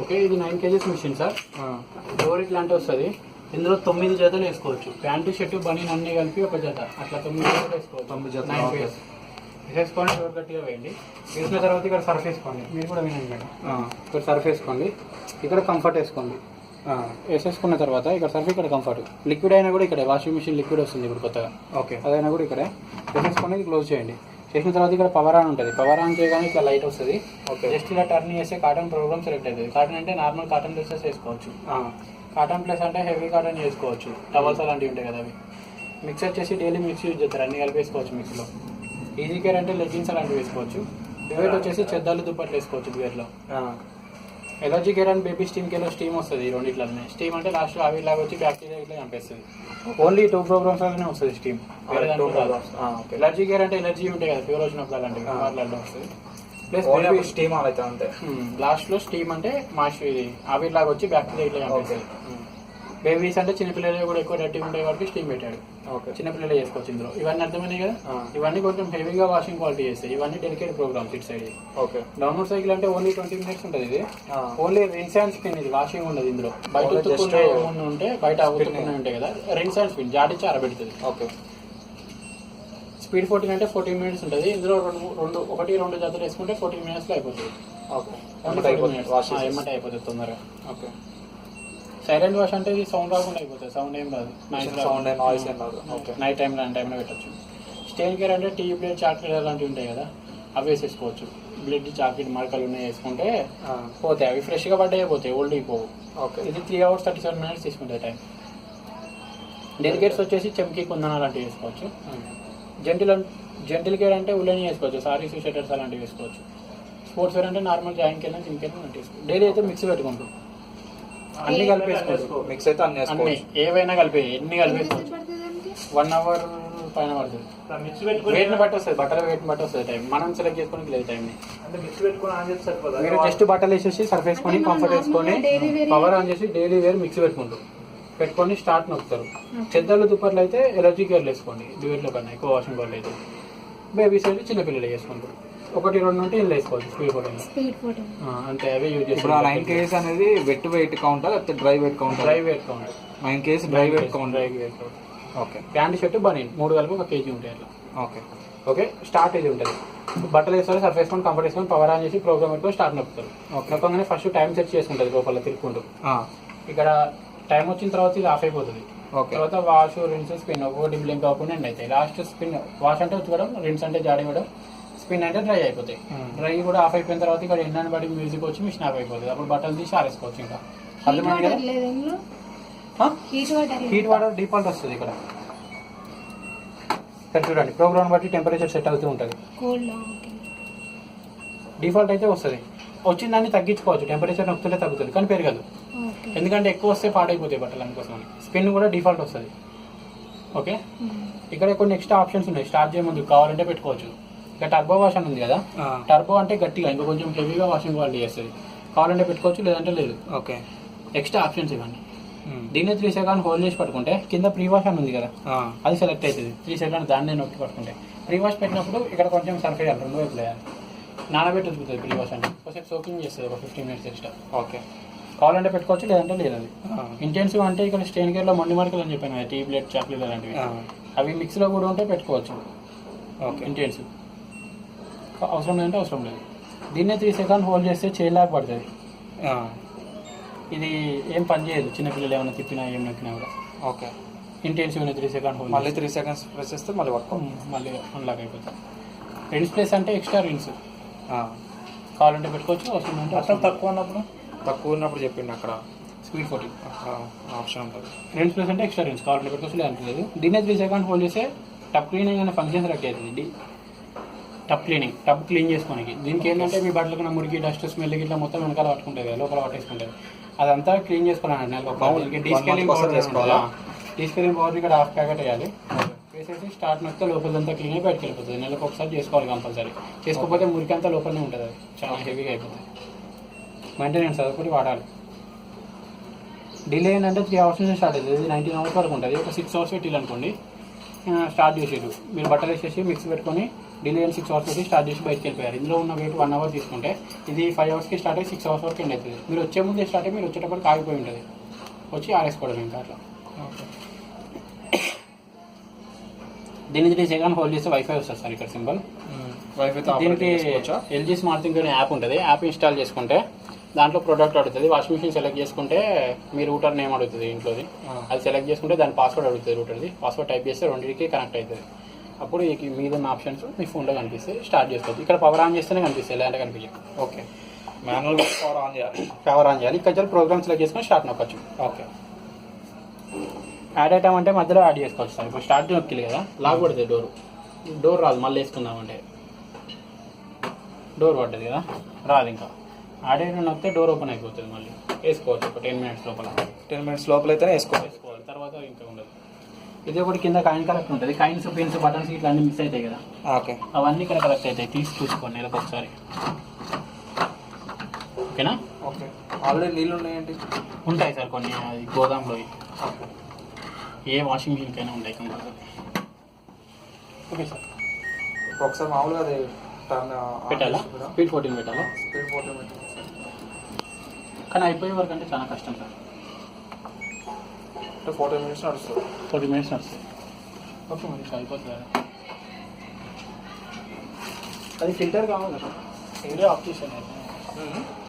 Okay, ఇది 9 kgs machine sir. Door ఇట్లాంటి వస్తుంది. ఇందులో 9 జతలు వేసుకోవచ్చు. ప్యాంటు షర్టు బనీన్ అన్ని కలిపి ఒక జత, అట్లా 9 జతలు వేసుకోవచ్చు. 9 జతలు వేసేసుకోండి. డోర్ గట్టిగా వేయండి. వేసిన తర్వాత ఇక్కడ సర్ఫ్ వేసుకోండి. మీరు కూడా వినండి మేడం. ఇక్కడ సర్ఫ్ వేసుకోండి, ఇక్కడ కంఫర్ట్ వేసుకోండి. వేసేసుకున్న తర్వాత ఇక్కడ సర్ఫ్, ఇక్కడ కంఫర్ట్. లిక్విడ్ అయినా కూడా ఇక్కడ వాషింగ్ మిషన్ లిక్విడ్ వస్తుంది ఇప్పుడు కొత్తగా. ఓకే, అదైనా కూడా ఇక్కడే వేసేసుకొని క్లోజ్ చేయండి. చేసిన తర్వాత ఇక్కడ పవర్ ఆన్ ఉంటుంది. పవర్ ఆన్ చేయగానే ఇట్లా లైట్ వస్తుంది. ఓకే, జస్ట్ ఇలా టర్న్ చేస్తే కాటన్ ప్రోగ్రామ్ సెలెక్ట్ అవుతుంది. కాటన్ అంటే నార్మల్ కాటన్ డ్రెస్సెస్ వేసుకోవచ్చు. కాటన్ ప్లస్ అంటే హెవీ కాటన్ చేసుకోవచ్చు. టవల్స్ అలాంటివి ఉంటాయి కదా, అవి. మిక్స్ వచ్చేసి డైలీ మిక్స్ యూజ్ చేస్తారు, అన్ని కలిపి వేసుకోవచ్చు మిక్స్లో. ఈజీ కేర్ అంటే లెగ్గిన్స్ అలాంటివి వేసుకోవచ్చు. డ్యూయట్ వచ్చేసి చెద్దాలు దుప్పట్లు వేసుకోవచ్చు డ్యూయట్లో. Allergy care and baby steam కేర్లో స్టీమ్ వస్తుంది. ఈ రెండిట్లనే స్టీమ్ అంటే లాస్ట్ ఆవిరిలాగా వచ్చి బ్యాక్టీరియా ఇట్లా చంపేస్తుంది. ఓన్లీ 2 ప్రోగ్రామ్స్ లాగానే వస్తుంది స్టీమ్. ఎలర్జీ కేర్ అంటే ఎలర్జీ ఉంటాయి కదా, ఫీవర్ వచ్చినప్పుడు అలాంటివి వాటిలో వస్తుంది. ప్లస్ స్టీమ్ అయితే అంతే. లాస్ట్లో స్టీమ్ అంటే మాష్ ఇది ఆవిరిలాగా వచ్చి బ్యాక్టీరియా ఇట్లా చంపేస్తుంది. బేబీస్ అంటే చిన్నపిల్లలు కూడా ఎక్కువ డర్టీ ఉంటాయి కాబట్టి స్టీమ్ పెట్టాడు. ఓకే, చిన్నపిల్లలు చేసుకోవచ్చు ఇందులో. ఇవన్నీ అర్థమైనాయి కదా. ఇవన్నీ కొంచెం హెవీగా వాషింగ్ క్వాలిటీ చేస్తాయి. ఇవన్నీ డెలికేట్ ప్రోగ్రామ్స్ ఇటు సైడ్. ఓకే, డౌన్లోడ్ సైకిల్ అంటే ఓన్లీ 20 minutes ఉంటుంది. ఇది ఓన్లీ రిన్స్ అండ్ స్పిన్. ఇది వాషింగ్ ఉండదు ఇందులో. బయట ఉత్తుకునే ఏమన్నా ఉంటే బయట ఉత్తుకునే ఉంటాయి కదా, రిన్స్ అండ్ స్పిన్ జాడించి ఆరబెడుతుంది. ఓకే, స్పీడ్ 14 అంటే 14 minutes ఉంటుంది. ఇందులో 1-2 జతలు వేసుకుంటే 14 minutes అయిపోతుంది. ఓకే, ఏమంటే అయిపోతుంది తొందరగా. ఓకే, సైలెంట్ వాష్ అంటే ఇది సౌండ్ రాకుండా అయిపోతుంది. సౌండ్ ఏం రాదు, సౌండ్ నాయిస్ ఏం రాదు. ఓకే, నైట్ టైంలో అంటే టైంలో పెట్టచ్చు. స్టెయిన్ కేర్ అంటే టీ బ్లేడ్, చాక్లెట్ అలాంటివి ఉంటాయి కదా, అవి వేసేసుకోవచ్చు. బ్లడ్ చాక్లెట్ మరకలు ఉన్నాయి వేసుకుంటే పోతాయి. అవి ఫ్రెష్గా పడ్డాయి పోతాయి, ఓల్డ్ అయిపోవు. ఓకే, ఇది 3 hours 37 minutes తీసుకుంటుంది టైం. డెలికేట్స్ వచ్చేసి చెమ్కి కుందన అలాంటివి వేసుకోవచ్చు. జెంటిల్ కేర్ అంటే ఉల్లెని వేసుకోవచ్చు. సారీస్, షర్టర్స్ అలాంటివి వేసుకోవచ్చు. స్పోర్ట్స్ వేర్ అంటే నార్మల్ జాయింట్ కింద జిమ్ కింద వేసుకోవచ్చు. డైలీ అయితే మిక్స్ పెట్టుకుంటాం, అన్ని కలిపేసుకోవచ్చు. మిక్స్ అయితే అన్ని ఏవైనా కలిపి ఎన్ని కలిపేసుకోవచ్చు. 1 hour పైన పడుతుంది. వెయిట్ని బట్టి వస్తుంది, బట్టల వెయిట్ని బట్టి వస్తుంది టైం. మనం సెలెక్ట్ చేసుకోవడానికి లేదు టైంని. మీరు జస్ట్ బట్టలు వేసేసి సర్ఫ్ వేసుకొని కంఫర్ట్ వేసుకొని పవర్ ఆన్ చేసి డైలీ వేర్ మిక్స్ పెట్టుకొని స్టార్ట్ నొక్కుతారు. చెద్దలు దుప్పట్లు అయితే ఎలర్జీ కేర్లు వేసుకోండి. డ్యూయట్లో కన్నా ఎక్కువ వాషింగ్ వాళ్ళు అయితే. బేబీస్ అయితే చిన్నపిల్లలు వేసుకుంటారు. 1-2 ఉంటే ఇందులో వేసుకోవచ్చు. స్పీడ్ 14 అంతే, అవే యూజ్ చేస్తారు. 9 kgs అనేది వెట్ వెయిట్ కౌంటా లేకపోతే డ్రై వెయిట్ కౌంటా? Dry weight count. 9 kgs dry weight count. Okay, pant shirt బనీన్ 3 కలిపి 1 kg ఉంటాయి అట్లా. ఓకే, ఓకే, స్టార్ట్ ఇది ఉంటుంది. బట్టలు వేసుకొని సర్ఫ్ వేసుకొని కంఫర్ట్ వేసుకొని పవర్ ఆన్ చేసి ప్రోగ్రామ్ పెట్టుకొని స్టార్ట్ నొక్కుతారు. నొక్కగానే ఫస్ట్ టైం సెట్ చేసుకుంటుంది లోపల తిరుక్కుంటూ. ఇక్కడ టైం వచ్చిన తర్వాత ఇది ఆఫ్ అయిపోతుంది. తర్వాత వాష్, రిన్స్, స్పిన్ ఒకటి బ్లింక్ అవ్వకుండా ఎండ్ అవుతాయి. లాస్ట్ స్పిన్ వాష్ అంటే ఉతకడం, రిన్స్ అంటే జాడి ఇవ్వడం, స్పిన్ అంటే డ్రై అయిపోతాయి. డ్రై కూడా ఆఫ్ అయిపోయిన తర్వాత ఇక్కడ ఎండని బట్టి మ్యూజిక్ వచ్చి మిషన్ ఆఫ్ అయిపోతుంది. అప్పుడు బట్టలు తీసి ఆరేసుకోవచ్చు. ఇంకా అర్థమైంది కదా. హీట్ వాటర్ డిఫాల్ట్ వస్తుంది ఇక్కడ. చూడండి, ప్రోగ్రామ్ బట్టి టెంపరేచర్ సెట్ అవుతూ ఉంటుంది. డిఫాల్ట్ అయితే వస్తుంది. వచ్చిన దాన్ని తగ్గించుకోవచ్చు. టెంపరేచర్ నొక్కుతుంటే తగ్గుతుంది కానీ పెరగదు. ఎందుకంటే ఎక్కువ వస్తే పాడైపోతాయి బట్టలు, అందుకోసం. స్పిన్ కూడా డిఫాల్ట్ వస్తుంది. ఓకే, ఇక్కడ కొన్ని ఎక్స్ట్రా ఆప్షన్స్ ఉన్నాయి. స్టార్ట్ చేయముందు కావాలంటే పెట్టుకోవచ్చు. ఇక టర్బో వాష్ అని ఉంది కదా, టర్బో అంటే గట్టిగా ఇంకా కొంచెం హెవీగా వాషింగ్ క్వాలిటీ చేస్తుంది. కావాలంటే పెట్టుకోవచ్చు, లేదంటే లేదు. ఓకే, ఎక్స్ట్రా ఆప్షన్స్ ఇవన్నీ. దీన్ని 3 seconds హోల్డ్ చేసి పట్టుకుంటే కింద ప్రీ వాష్ అని ఉంది కదా, అది సెలెక్ట్ అవుతుంది. 3 seconds దాన్ని నొక్కి పట్టుకుంటే ప్రీ వాష్ పెట్టినప్పుడు ఇక్కడ కొంచెం సర్ఫ్ వేయాలి, 2 వైపులు వేయాలి. నానబెట్టి ఉతుకుతుంది ప్రీ వాష్ అంటే. ఒకసేపు సోకింగ్ చేస్తుంది, ఒక 15 minutes ఎక్స్ట్రా. ఓకే, కావాలంటే పెట్టుకోవచ్చు, లేదంటే లేదు. అది ఇంటెన్సివ్ అంటే ఇక్కడ స్టెయిన్ కేర్లో మొండి మార్కులు అని చెప్పాను, టీ బ్లేడ్, చాక్లెట్ అలాంటివి. అవి మిక్స్లో కూడా ఉంటే పెట్టుకోవచ్చు. ఓకే, ఇంటెన్సివ్ అవసరం లేదంటే అవసరం లేదు. దీన్నే 3 seconds హోల్డ్ చేస్తే చేయలేక పడుతుంది. ఇది ఏం పని చేయదు, చిన్నపిల్లలు ఏమైనా తిప్పినా ఏం నొక్కినా కూడా. ఓకే, ఇంటెన్సివ్ 3 seconds హోల్డ్, మళ్ళీ 3 seconds ప్రెస్ చేస్తే మళ్ళీ వర్క్, మళ్ళీ అన్లాక్ అయిపోతుంది. రిన్స్ ప్లేస్ అంటే ఎక్స్ట్రా రిన్స్ కావాలంటే పెట్టుకోవచ్చు, అవసరం అంటే అసలు తక్కువ ఉన్నప్పుడు చెప్పిండు అక్కడ స్పీడ్ 14 ఆప్షన్ ఉంటుంది. రిన్స్ ప్లేస్ అంటే ఎక్స్ట్రా రిన్స్ కావాలంటే పెట్టుకోవచ్చు, లేదంటే లేదు. దీన్నే 3 seconds హోల్డ్ చేస్తే టప్ క్లీనింగ్ అనే ఫంక్షన్ సెలెక్ట్ అవుతుంది. టబ్ క్లీనింగ్, టబ్ క్లీన్ చేసుకోనికి. దీనికి ఏంటంటే మీ బట్టలకు మురికి, డస్ట్, స్మెల్ ఇట్లా మొత్తం వెనకాల పట్టుకుంటుంది కదా, లోపల పట్టేసుకుంటుంది. అదంతా క్లీన్ చేసుకోవాలండి. డీస్కెలింగ్ పౌడర్ ఇక్కడ 1/2 packet వేయాలి. వేసేసి స్టార్ట్ నొక్కితే లోపలంతా క్లీన్ అయి బయటకు వెళ్ళిపోతుంది. నెలకు ఒకసారి చేసుకోవాలి కంపల్సరీ. చేసుకోకపోతే మురికి అంతా లోపలనే ఉంటుంది, అది చాలా హెవీగా అయిపోతుంది. మెయింటెనెన్స్ అదొకటి వాడాలి. డిలే ఏంటంటే 3 hours నుంచి స్టార్ట్ అవుతుంది. ఇది 19 hours వరకు ఉంటుంది. ఒక 6 hours పెట్టాలనుకోండి, స్టార్ట్ చేసేది. మీరు బట్టలు వేసేసి మిక్స్ పెట్టుకొని ఢిల్లీ 6 అవర్స్ పెట్టి స్టార్ట్ చేసి బయటకు వెళ్ళిపోయారు. ఇందులో ఉన్న వెయిట్ 1 అవర్ తీసుకుంటే ఇది 5 అవర్స్కి స్టార్ట్ అయ్యి 6 అవర్స్ వరకు ఎండ్ అవుతుంది. మీరు వచ్చే ముందే స్టార్ట్ అయ్యి మీరు వచ్చేటప్పటికి ఆగిపోయి ఉంటుంది, వచ్చి ఆరేసుకోవడం ఇంకా అట్లా. ఓకే. దీనికి సెకండ్ హోల్డ్ చేస్తే వైఫై వస్తుంది సార్ ఇక్కడ సింబల్. వైఫైతో దీనికి చేసుకోవచ్చా? ఎల్జీ స్మార్ట్ థింక్ అనే యాప్ ఉంటుంది. యాప్ ఇన్స్టాల్ చేసుకుంటే దాంట్లో ప్రొడక్ట్ అడుగుతుంది. వాషింగ్ మిషన్ సెలెక్ట్ చేసుకుంటే మీ రూటర్ నేమ్ అడుగుతుంది ఇంట్లోది. అది సెలెక్ట్ చేసుకుంటే దాని పాస్వర్డ్ అడుగుతుంది రూటర్ది. పాస్వర్డ్ టైప్ చేస్తే రెండింటికి కనెక్ట్ అవుతుంది. అప్పుడు మీద ఉన్న ఆప్షన్స్ మీ ఫోన్లో కనిపిస్తాయి, స్టార్ట్ చేసుకోవచ్చు. ఇక్కడ పవర్ ఆన్ చేస్తేనే కనిపిస్తాయి, లేదంటే కనిపించదు. ఓకే. మాన్యువల్ పవర్ ఆన్ చేయాలి. పవర్ ఆన్ చేయాలి. ఇక్కడ ప్రోగ్రామ్ సెలెక్ట్ చేసుకొని స్టార్ట్ నొక్కొచ్చు. ఓకే. యాడ్ ఐటమ్ అంటే మధ్యలో యాడ్ చేసుకోవచ్చు సార్. ఇప్పుడు స్టార్ట్ నొక్కిలు కదా, లాక్ పడుతుంది డోర్ రాదు. మళ్ళీ వేసుకుందామంటే డోర్ పడ్డది కదా, రాదు. ఇంకా యాడ్ ఐటమ్ నొక్కితే డోర్ ఓపెన్ అయిపోతుంది. మళ్ళీ వేసుకోవచ్చు ఒక 10 మినిట్స్ లోపల. 10 మినిట్స్ లోపల అయితేనే వేసుకోవాలి. తర్వాత ఇంకా ఉండదు. ఇది ఒకటి కింద కాయిన్ కలెక్ట్ ఉంటుంది. కాయిన్స్, పిన్స్, బటన్స్ ఇట్లా అన్ని మిస్ అవుతాయి కదా, ఓకే. అవన్నీ ఇక్కడ కలెక్ట్ అవుతాయి. తీసి చూసుకోండి నెలకు ఒకసారి. ఓకేనా? ఓకే. ఆల్రెడీ నీళ్ళు ఉన్నాయండి? ఉంటాయి సార్ కొన్ని, అది గోదాంలో. ఏ వాషింగ్ మిషన్కైనా ఉంటాయి కంపల్సరీ. Okay sir. ఒకసారి మామూలుగా అది పెట్టాలా? స్పీడ్ 14 పెట్టాలా? స్పీడ్ 14 పెట్టాలి. కానీ అయిపోయే వరకు అంటే చాలా కష్టం సార్. అంటే 14 మినిట్స్ నడుస్తుంది. 40 మినిట్స్ నడుస్తుంది. ఓకే, మరి అయిపోతుంది కదా. అది ఫిల్టర్ కావాలి కదా, ఫిల్టర్ ఆఫ్ చేసాను.